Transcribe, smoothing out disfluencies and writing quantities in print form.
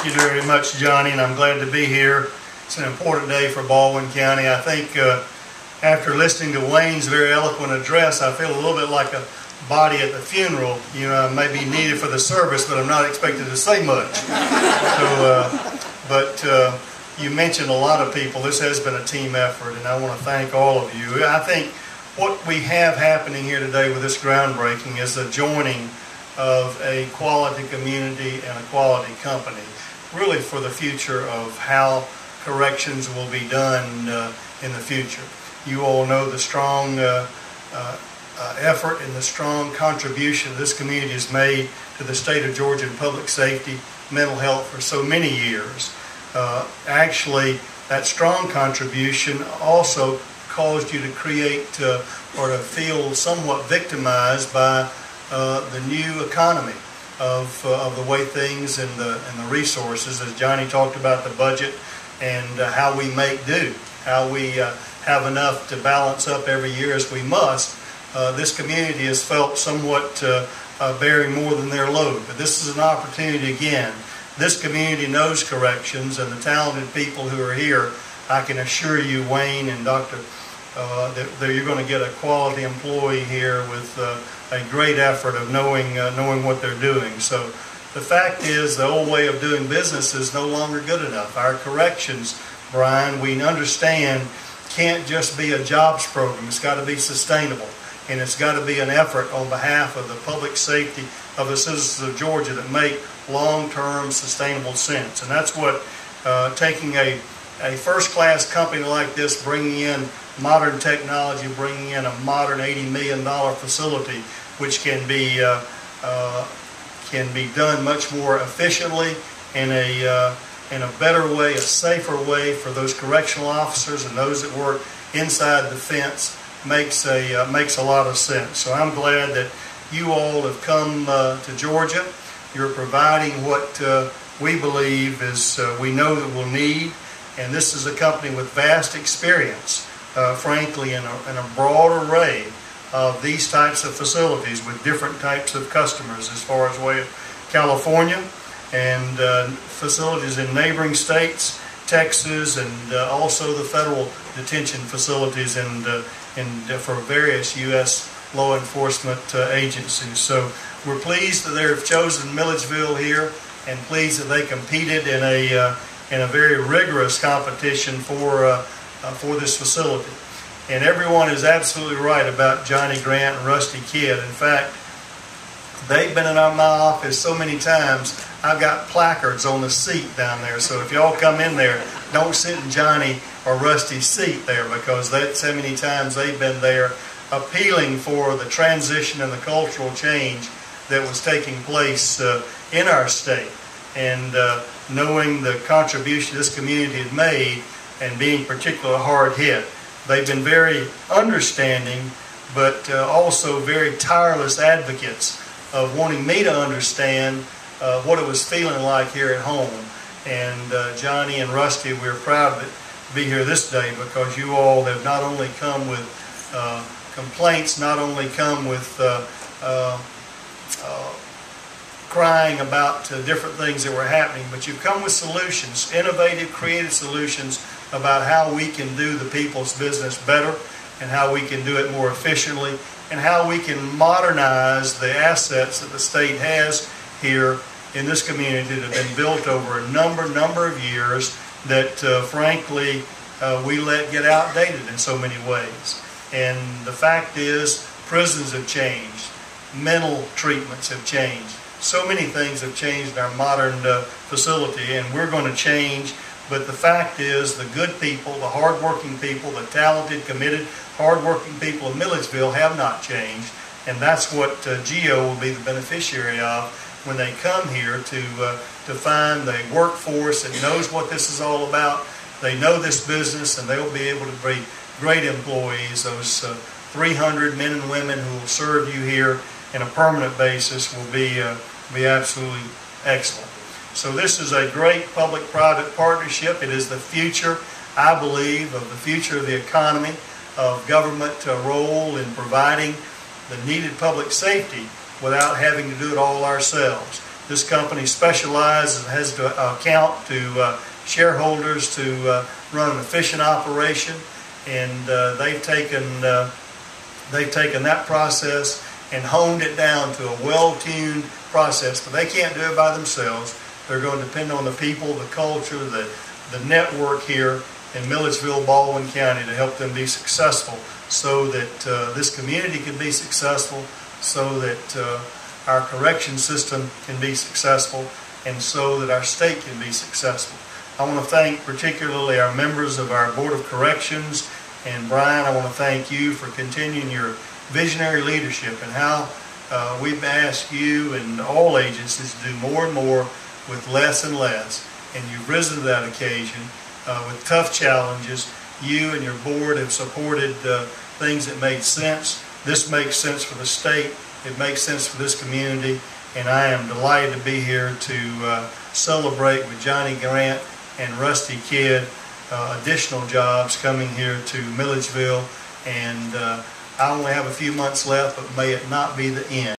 Thank you very much, Johnny, and I'm glad to be here. It's an important day for Baldwin County. I think after listening to Wayne's very eloquent address, I feel a little bit like a body at the funeral. You know, I may be needed for the service, but I'm not expected to say much. So, you mentioned a lot of people. This has been a team effort, and I want to thank all of you. I think what we have happening here today with this groundbreaking is the joining of a quality community and a quality company, really for the future of how corrections will be done in the future. You all know the strong effort and the strong contribution this community has made to the state of Georgia in public safety, mental health for so many years. Actually, that strong contribution also caused you to create or to feel somewhat victimized by the new economy of the way things and the resources, as Johnny talked about the budget and how we make do, how we have enough to balance up every year as we must. This community has felt somewhat bearing more than their load, but this is an opportunity again. This community knows corrections, and the talented people who are here, I can assure you, Wayne and Dr. That you're going to get a quality employee here with a great effort of knowing what they're doing. So the fact is, the old way of doing business is no longer good enough. Our corrections, Brian, we understand, can't just be a jobs program. It's got to be sustainable, and it's got to be an effort on behalf of the public safety of the citizens of Georgia that make long-term sustainable sense. And that's what taking a first-class company like this, bringing in modern technology, bringing in a modern $80 million facility, which can be done much more efficiently in a better way, a safer way for those correctional officers and those that work inside the fence, makes a lot of sense. So I'm glad that you all have come to Georgia. You're providing what we believe is we know that we'll need, and this is a company with vast experience, frankly, in a broad array of these types of facilities with different types of customers, as far as way of California and facilities in neighboring states, Texas, and also the federal detention facilities and for various U.S. law enforcement agencies. So we're pleased that they've chosen Milledgeville here, and pleased that they competed in a very rigorous competition for this facility. And everyone is absolutely right about Johnny Grant and Rusty Kidd. In fact, they've been in my office so many times, I've got placards on the seat down there. So if y'all come in there, don't sit in Johnny or Rusty's seat there, because that's how many times they've been there appealing for the transition and the cultural change that was taking place in our state. And knowing the contribution this community had made and being particularly hard hit, they've been very understanding, but also very tireless advocates of wanting me to understand what it was feeling like here at home. And Johnny and Rusty, we're proud to be here this day, because you all have not only come with complaints, not only come with crying about different things that were happening, but you've come with solutions, innovative, creative solutions about how we can do the people's business better, and how we can do it more efficiently, and how we can modernize the assets that the state has here in this community that have been built over a number of years that frankly we let get outdated in so many ways. And the fact is, prisons have changed, mental treatments have changed, so many things have changed in our modern facility, and we're going to change. But the fact is, the good people, the hard-working people, the talented, committed, hard-working people of Milledgeville have not changed, and that's what GEO will be the beneficiary of when they come here to find a workforce that knows what this is all about. They know this business, and they'll be able to be great employees. Those 300 men and women who will serve you here on a permanent basis will be absolutely excellent. So this is a great public-private partnership. It is the future, I believe, of the future of the economy, of government role in providing the needed public safety without having to do it all ourselves. This company specializes and has to account to shareholders to run an efficient operation, and they've taken that process and honed it down to a well-tuned process. But they can't do it by themselves. They're going to depend on the people, the culture, the network here in Milledgeville, Baldwin County to help them be successful, so that this community can be successful, so that our correction system can be successful, and so that our state can be successful. I want to thank particularly our members of our Board of Corrections, and Brian, I want to thank you for continuing your visionary leadership and how we've asked you and all agencies to do more and more with less and less, and you've risen to that occasion with tough challenges. You and your board have supported things that made sense. This makes sense for the state. It makes sense for this community, and I am delighted to be here to celebrate with Johnny Grant and Rusty Kidd additional jobs coming here to Milledgeville, and I only have a few months left, but may it not be the end.